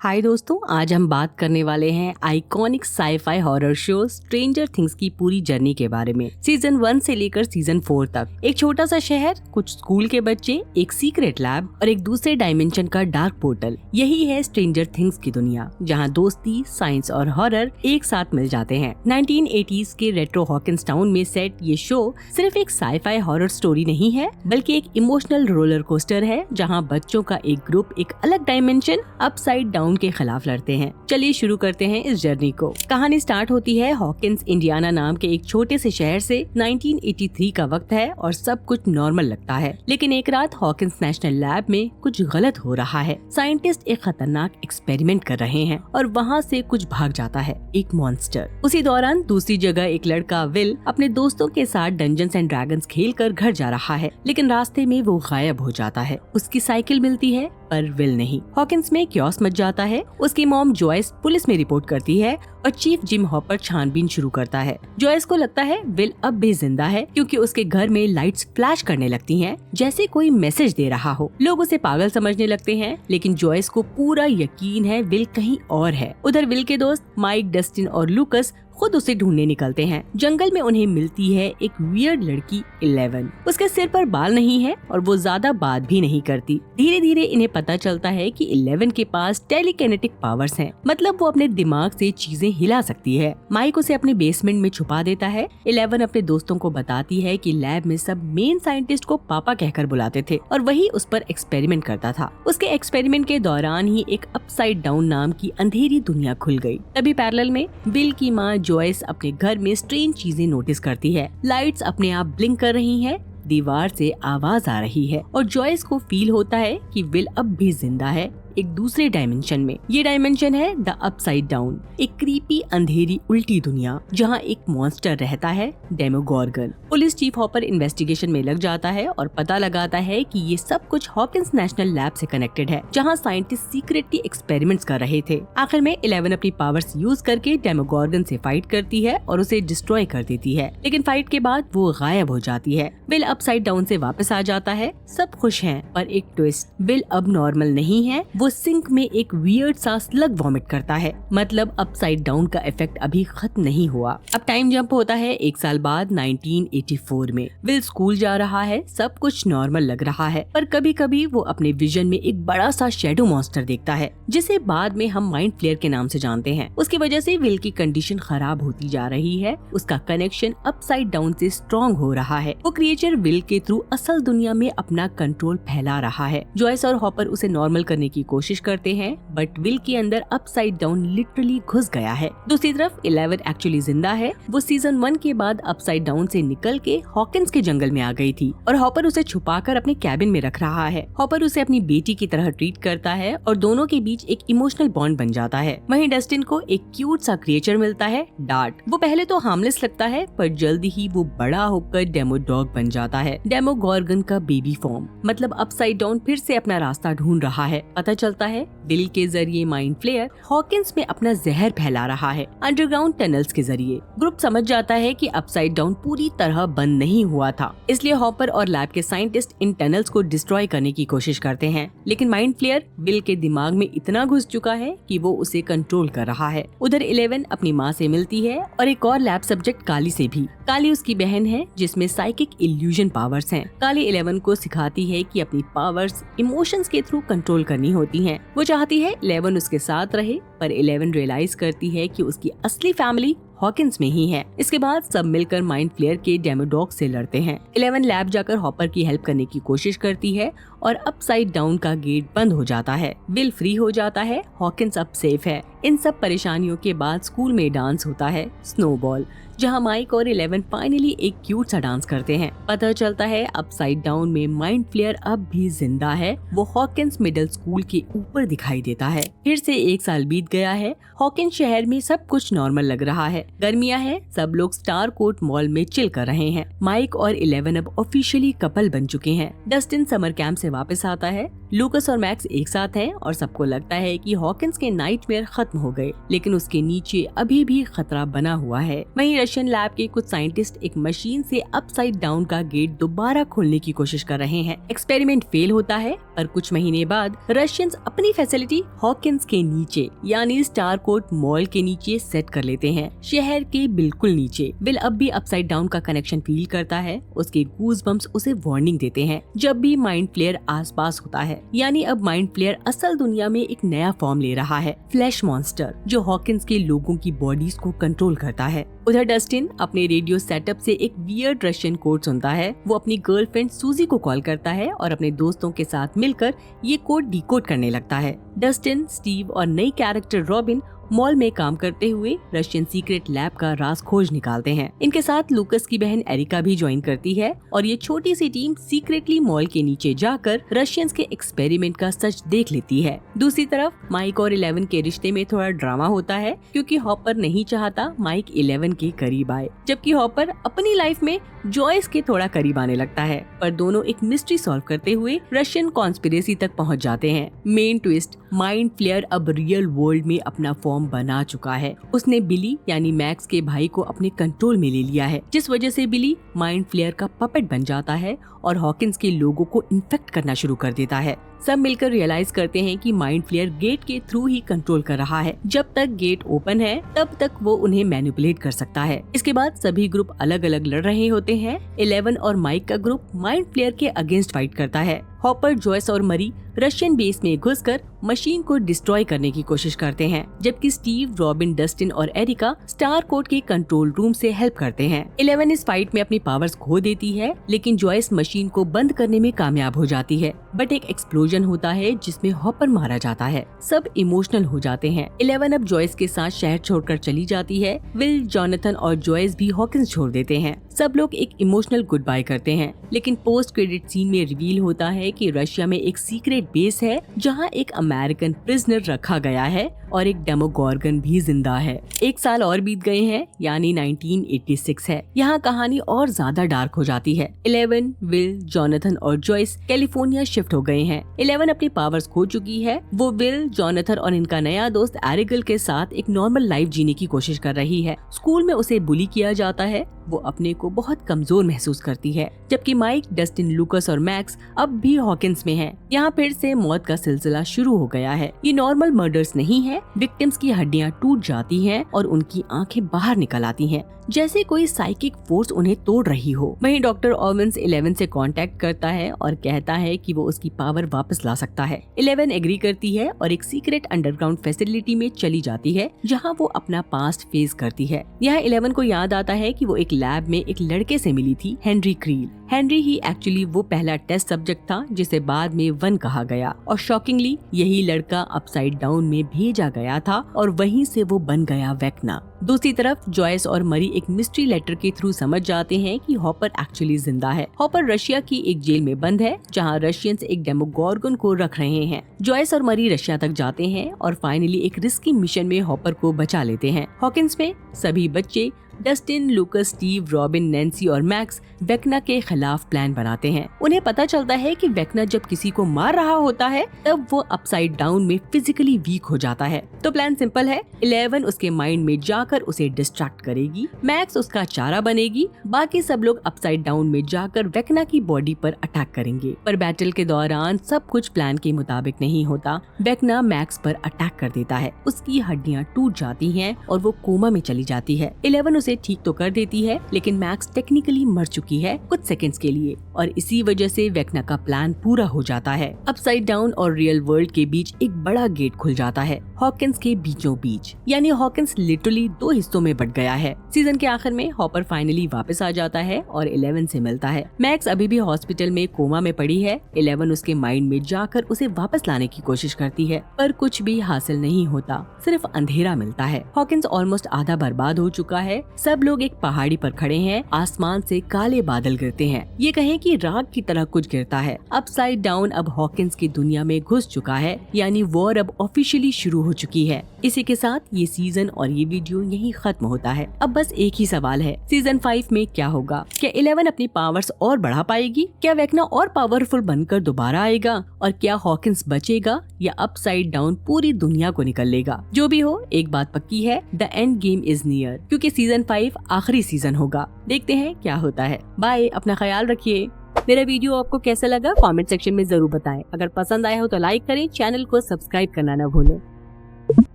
हाय दोस्तों, आज हम बात करने वाले हैं iconic sci fi horror show Stranger Things की पूरी जर्नी के बारे में। सीजन 1 से लेकर सीजन 4 तक एक छोटा सा शहर, कुछ स्कूल के बच्चे, एक सीक्रेट लैब और एक दूसरे डायमेंशन का डार्क पोर्टल। यही है स्ट्रेंजर थिंग्स की दुनिया, जहां दोस्ती, साइंस और हॉरर एक साथ मिल जाते हैं। 1980s के रेट्रो हॉकिंस टाउन में सेट ये शो सिर्फ एक साईफाई हॉरर स्टोरी नहीं है, बल्कि एक इमोशनल रोलर कोस्टर है, जहाँ बच्चों का एक ग्रुप एक अलग डायमेंशन अपसाइड डाउन के खिलाफ लड़ते हैं। चलिए शुरू करते हैं इस जर्नी को। कहानी स्टार्ट होती है हॉकिंस, इंडियाना नाम के एक छोटे से शहर से। 1983 का वक्त है और सब कुछ नॉर्मल लगता है, लेकिन एक रात हॉकिंस नेशनल लैब में कुछ गलत हो रहा है। साइंटिस्ट एक खतरनाक एक्सपेरिमेंट कर रहे हैं और वहाँ से कुछ भाग जाता है, एक मॉन्स्टर। उसी दौरान दूसरी जगह एक लड़का विल अपने दोस्तों के साथ डंजन्स एंड ड्रैगन्स खेल कर घर जा रहा है, लेकिन रास्ते में वो गायब हो जाता है। उसकी साइकिल मिलती है पर विल नहीं। हॉकिंस में क्योस मच जाता है। उसकी मॉम जॉयस पुलिस में रिपोर्ट करती है और चीफ जिम हॉपर छानबीन शुरू करता है। जॉयस को लगता है विल अब भी जिंदा है, क्योंकि उसके घर में लाइट्स फ्लैश करने लगती हैं, जैसे कोई मैसेज दे रहा हो। लोग उसे पागल समझने लगते हैं, लेकिन जॉयस को पूरा यकीन है विल कहीं और है। उधर विल के दोस्त माइक, डस्टिन और लूकस खुद उसे ढूंढने निकलते हैं। जंगल में उन्हें मिलती है एक वियर्ड लड़की 11। उसके सिर पर बाल नहीं है और वो ज्यादा बात भी नहीं करती। धीरे धीरे इन्हें पता चलता है कि 11 के पास टेलीकिनेटिक पावर्स हैं, मतलब वो अपने दिमाग से चीजें हिला सकती है। माइक उसे अपने बेसमेंट में छुपा देता है। 11 अपने दोस्तों को बताती है कि लैब में सब मेन साइंटिस्ट को पापा कहकर बुलाते थे और वही उस पर एक्सपेरिमेंट करता था। उसके एक्सपेरिमेंट के दौरान ही एक अपसाइड डाउन नाम की अंधेरी दुनिया खुल गई। तभी पैरेलल में विल की माँ जॉयस अपने घर में स्ट्रेंज चीजें नोटिस करती है। लाइट्स अपने आप ब्लिंक कर रही हैं, दीवार से आवाज आ रही है और जॉयस को फील होता है कि विल अब भी जिंदा है, एक दूसरे डायमेंशन में। ये डायमेंशन है द अपसाइड डाउन, एक क्रीपी अंधेरी उल्टी दुनिया जहाँ एक मॉन्स्टर रहता है, डेमोगॉर्गन। पुलिस चीफ हॉपर इन्वेस्टिगेशन में लग जाता है और पता लगाता है कि ये सब कुछ हॉकिंस नेशनल लैब से कनेक्टेड है, जहाँ साइंटिस्ट सीक्रेटली एक्सपेरिमेंट्स कर रहे थे। आखिर में 11 अपनी पावर्स यूज करके डेमोगॉर्गन से फाइट करती है और उसे डिस्ट्रॉय कर देती है, लेकिन फाइट के बाद वो गायब हो जाती है। विल अपसाइड डाउन से वापस आ जाता है। सब खुश हैं, पर एक ट्विस्ट, विल अब नॉर्मल नहीं है। वो सिंक में एक वियर्ड सा स्लग वॉमिट करता है, मतलब अपसाइड डाउन का इफेक्ट अभी खत्म नहीं हुआ। अब टाइम जंप होता है एक साल बाद 1984 में। विल स्कूल जा रहा है, सब कुछ नॉर्मल लग रहा है, पर कभी कभी वो अपने विजन में एक बड़ा सा शेडो मॉन्स्टर देखता है, जिसे बाद में हम माइंड फ्लेयर के नाम से जानते हैं। उसकी वजह से विल की कंडीशन खराब होती जा रही है। उसका कनेक्शन अपसाइड डाउन से स्ट्रॉन्ग हो रहा है। वो क्रिएचर विल के थ्रू असल दुनिया में अपना कंट्रोल फैला रहा है। जॉयस और हॉपर उसे नॉर्मल करने की कोशिश करते हैं, बट विल के अंदर अपसाइड डाउन लिटरली घुस गया है। दूसरी तरफ 11 एक्चुअली जिंदा है। वो सीजन 1 के बाद अपसाइड डाउन से निकल के हॉकिंस के जंगल में आ गई थी और हॉपर उसे छुपाकर अपने कैबिन में रख रहा है। हॉपर उसे अपनी बेटी की तरह ट्रीट करता है और दोनों के बीच एक इमोशनल बॉन्ड बन जाता है। वहीं डस्टिन को एक क्यूट सा क्रिएचर मिलता है, डार्ट। वो पहले तो हार्मलेस लगता है, पर जल्दी ही वो बड़ा होकर डेमो डॉग बन जाता है, डेमोगॉर्गन का बेबी फॉर्म। मतलब अपसाइड डाउन फिर से अपना रास्ता ढूंढ रहा है। पता चलता है विल के जरिए माइंड फ्लेयर हॉकिंस में अपना जहर फैला रहा है, अंडरग्राउंड टनल्स के जरिए। ग्रुप समझ जाता है कि अपसाइड डाउन पूरी तरह बंद नहीं हुआ था, इसलिए हॉपर और लैब के साइंटिस्ट इन टनल्स को डिस्ट्रॉय करने की कोशिश करते हैं, लेकिन माइंड फ्लेयर विल के दिमाग में इतना घुस चुका है कि वो उसे कंट्रोल कर रहा है। उधर 11 अपनी माँ से मिलती है और एक और लैब सब्जेक्ट काली से भी। काली उसकी बहन है, जिसमें साइकिक इल्यूजन पावर्स हैं। काली 11 को सिखाती है कि अपनी पावर्स इमोशंस के थ्रू कंट्रोल करनी होती हैं। वो चाहती है 11 उसके साथ रहे, पर 11 रियलाइज करती है कि उसकी असली फैमिली हॉकिंस में ही है। इसके बाद सब मिलकर माइंड फ्लेयर के डेमोडॉग से लड़ते हैं। 11 लैब जाकर हॉपर की हेल्प करने की कोशिश करती है और अपसाइड डाउन का गेट बंद हो जाता है। विल फ्री हो जाता है, हॉकिंस अब सेफ है। इन सब परेशानियों के बाद स्कूल में डांस होता है, स्नोबॉल, जहां माइक और 11 फाइनली एक क्यूट सा डांस करते हैं। पता चलता है अपसाइड डाउन में माइंड फ्लेयर अब भी जिंदा है। वो हॉकिंस मिडिल स्कूल के ऊपर दिखाई देता है। फिर से एक साल बीत गया है। हॉकिंस शहर में सब कुछ नॉर्मल लग रहा है, गर्मियां हैं, सब लोग स्टार कोर्ट मॉल में चिल कर रहे हैं। माइक और 11 अब ऑफिशियली कपल बन चुके हैं। डस्टिन समर कैंप से वापस आता है। लूकस और मैक्स एक साथ हैं और सबको लगता है कि हॉकिंस के नाइटमेयर खत्म हो गए, लेकिन उसके नीचे अभी भी खतरा बना हुआ है। वहीं रशियन लैब के कुछ साइंटिस्ट एक मशीन से अपसाइड डाउन का गेट दोबारा खोलने की कोशिश कर रहे हैं। एक्सपेरिमेंट फेल होता है, पर कुछ महीने बाद रशियंस अपनी फैसिलिटी हॉकिंस के नीचे यानी स्टार कोर्ट मॉल के नीचे सेट कर लेते हैं, शहर के बिल्कुल नीचे। विल अब भी अपसाइड डाउन का कनेक्शन फील करता है। उसके गूज़बम्प्स उसे वार्निंग देते हैं जब भी माइंड फ्लेयर आसपास होता है। यानी अब माइंड फ्लेयर असल दुनिया में एक नया फॉर्म ले रहा है, फ्लैश मॉन्स्टर, जो हॉकिंस के लोगों की बॉडीज को कंट्रोल करता है। उधर डस्टिन अपने रेडियो सेटअप से एक वियर्ड रशियन कोड सुनता है। वो अपनी गर्लफ्रेंड सूजी को कॉल करता है और अपने दोस्तों के साथ मिलकर ये कोड डिकोड करने लगता है। डस्टिन, स्टीव और नई कैरेक्टर रॉबिन मॉल में काम करते हुए रशियन सीक्रेट लैब का राज खोज निकालते हैं। इनके साथ लूकस की बहन एरिका भी ज्वाइन करती है और ये छोटी सी टीम सीक्रेटली मॉल के नीचे जाकर रशियंस के एक्सपेरिमेंट का सच देख लेती है। दूसरी तरफ माइक और 11 के रिश्ते में थोड़ा ड्रामा होता है, क्योंकि हॉपर नहीं चाहता माइक 11 के करीब आए, जबकि हॉपर अपनी लाइफ में जॉयस के थोड़ा करीब आने लगता है। पर दोनों एक मिस्ट्री सॉल्व करते हुए रशियन कॉन्स्पिरेसी तक पहुंच जाते हैं। मेन ट्विस्ट, माइंड फ्लेयर अब रियल वर्ल्ड में अपना फॉर्म बना चुका है। उसने बिली यानी मैक्स के भाई को अपने कंट्रोल में ले लिया है, जिस वजह से बिली माइंड फ्लेयर का पपेट बन जाता है और हॉकिंस के लोगों को इन्फेक्ट करना शुरू कर देता है। सब मिलकर रियलाइज करते हैं कि माइंड फ्लेयर गेट के थ्रू ही कंट्रोल कर रहा है। जब तक गेट ओपन है तब तक वो उन्हें मैनिपुलेट कर सकता है। इसके बाद सभी ग्रुप अलग अलग लड़ रहे होते हैं। 11 और माइक का ग्रुप माइंड फ्लेयर के अगेंस्ट फाइट करता है। हॉपर, जॉयस और मरी रशियन बेस में घुसकर मशीन को डिस्ट्रॉय करने की कोशिश करते हैं, जबकि स्टीव, रॉबिन, डस्टिन और एरिका स्टार कोड के कंट्रोल रूम से हेल्प करते हैं। 11 इस फाइट में अपनी पावर्स खो देती है, लेकिन जॉयस मशीन को बंद करने में कामयाब हो जाती है। बट एक एक्सप्लोजन होता है जिसमें हॉपर मारा जाता है। सब इमोशनल हो जाते हैं। 11 अब जॉयस के साथ शहर छोड़कर चली जाती है। विल, जॉनथन और जॉयस भी हॉकिंस छोड़ देते हैं। सब लोग एक इमोशनल गुड बाय करते हैं, लेकिन पोस्ट क्रेडिट सीन में रिवील होता है कि रशिया में एक सीक्रेट बेस है जहां एक अमेरिकन प्रिजनर रखा गया है और एक डेमोगॉर्गन भी जिंदा है। एक साल और बीत गए हैं, यानी 1986 है। यहाँ कहानी और ज्यादा डार्क हो जाती है। 11, विल, जॉनथन और जॉयस कैलिफोर्निया शिफ्ट हो गए हैं। 11 अपनी पावर्स खो चुकी है। वो विल, जॉनथन और इनका नया दोस्त एरिगल के साथ एक नॉर्मल लाइफ जीने की कोशिश कर रही है। स्कूल में उसे बुली किया जाता है। वो अपने को बहुत कमजोर महसूस करती है, जबकि माइक, डस्टिन, लूकस और मैक्स अब भी हॉकिंस में हैं। यहाँ फिर से मौत का सिलसिला शुरू हो गया है। ये नॉर्मल मर्डर्स नहीं है। विक्टिम्स की हड्डियाँ टूट जाती हैं और उनकी आंखें बाहर निकल आती हैं, जैसे कोई साइकिक फोर्स उन्हें तोड़ रही हो। वहीं डॉक्टर ओवेंस 11 से कांटेक्ट करता है और कहता है कि वो उसकी पावर वापस ला सकता है। 11 एग्री करती है और एक सीक्रेट अंडरग्राउंड फैसिलिटी में चली जाती है, जहां वो अपना पास्ट फेस करती है। यहाँ 11 को याद आता है कि वो एक लैब में एक लड़के से मिली थी, हेनरी क्रील। हेनरी ही एक्चुअली वो पहला टेस्ट सब्जेक्ट था जिसे बाद में 1 कहा गया, और शॉकिंगली यही लड़का अपसाइड डाउन में भेजा गया था और वहीं से वो बन गया वेक्ना। दूसरी तरफ जॉयस और मरी एक मिस्ट्री लेटर के थ्रू समझ जाते हैं कि हॉपर एक्चुअली जिंदा है। हॉपर रशिया की एक जेल में बंद है, जहां रशियंस एक डेमोगॉर्गन को रख रहे हैं। जॉयस और मरी रशिया तक जाते हैं और फाइनली एक रिस्की मिशन में हॉपर को बचा लेते हैं। हॉकिंस में सभी बच्चे डस्टिन, लूकस, स्टीव, रॉबिन, नैन्सी और मैक्स वेक्ना के खिलाफ प्लान बनाते हैं। उन्हें पता चलता है कि वेक्ना जब किसी को मार रहा होता है तब वो अपसाइड डाउन में फिजिकली वीक हो जाता है। तो प्लान सिंपल है। 11 उसके माइंड में जाकर उसे डिस्ट्रैक्ट करेगी, मैक्स उसका चारा बनेगी, बाकी सब लोग अपसाइड डाउन में जाकर वेक्ना की बॉडी पर अटैक करेंगे। पर बैटल के दौरान सब कुछ प्लान के मुताबिक नहीं होता। वेक्ना मैक्स पर अटैक कर देता है, उसकी हड्डियां टूट जाती हैं और वो कोमा में चली जाती है। 11 उसे ठीक तो कर देती है, लेकिन मैक्स टेक्निकली मर चुकी है कुछ सेकंड्स के लिए, और इसी वजह से वेक्ना का प्लान पूरा हो जाता है। अपसाइड डाउन और रियल वर्ल्ड के बीच एक बड़ा गेट खुल जाता है, हॉकिंस के बीचों बीच। यानी हॉकिंस लिटरली 2 हिस्सों में बट गया है। सीजन के आखिर में हॉपर फाइनली वापस आ जाता है और 11 से मिलता है। मैक्स अभी भी हॉस्पिटल में कोमा में पड़ी है। 11 उसके माइंड में जाकर उसे वापस लाने की कोशिश करती है, पर कुछ भी हासिल नहीं होता, सिर्फ अंधेरा मिलता है। हॉकिंस ऑलमोस्ट आधा बर्बाद हो चुका है। सब लोग एक पहाड़ी पर खड़े हैं, आसमान से काले बादल गिरते हैं। ये कहें कि राग की तरह कुछ गिरता है। अपसाइड डाउन अब हॉकिंस की दुनिया में घुस चुका है, यानी वॉर अब ऑफिशियली शुरू हो चुकी है। इसी के साथ ये सीजन और ये वीडियो यहीं खत्म होता है। अब बस एक ही सवाल है, सीजन 5 में क्या होगा? क्या 11 अपनी पावर्स और बढ़ा पाएगी? क्या वेक्ना और पावरफुल बनकर दोबारा आएगा? और क्या हॉकिंस बचेगा या अपसाइड डाउन पूरी दुनिया को निकल लेगा? जो भी हो, एक बात पक्की है, the end game is near, क्योंकि सीजन 5 आखिरी सीजन होगा। देखते हैं क्या होता है। बाय, अपना ख्याल रखिए। मेरा वीडियो आपको कैसा लगा कमेंट सेक्शन में जरूर बताएं। अगर पसंद आया हो तो लाइक करें, चैनल को सब्सक्राइब करना न भूलें।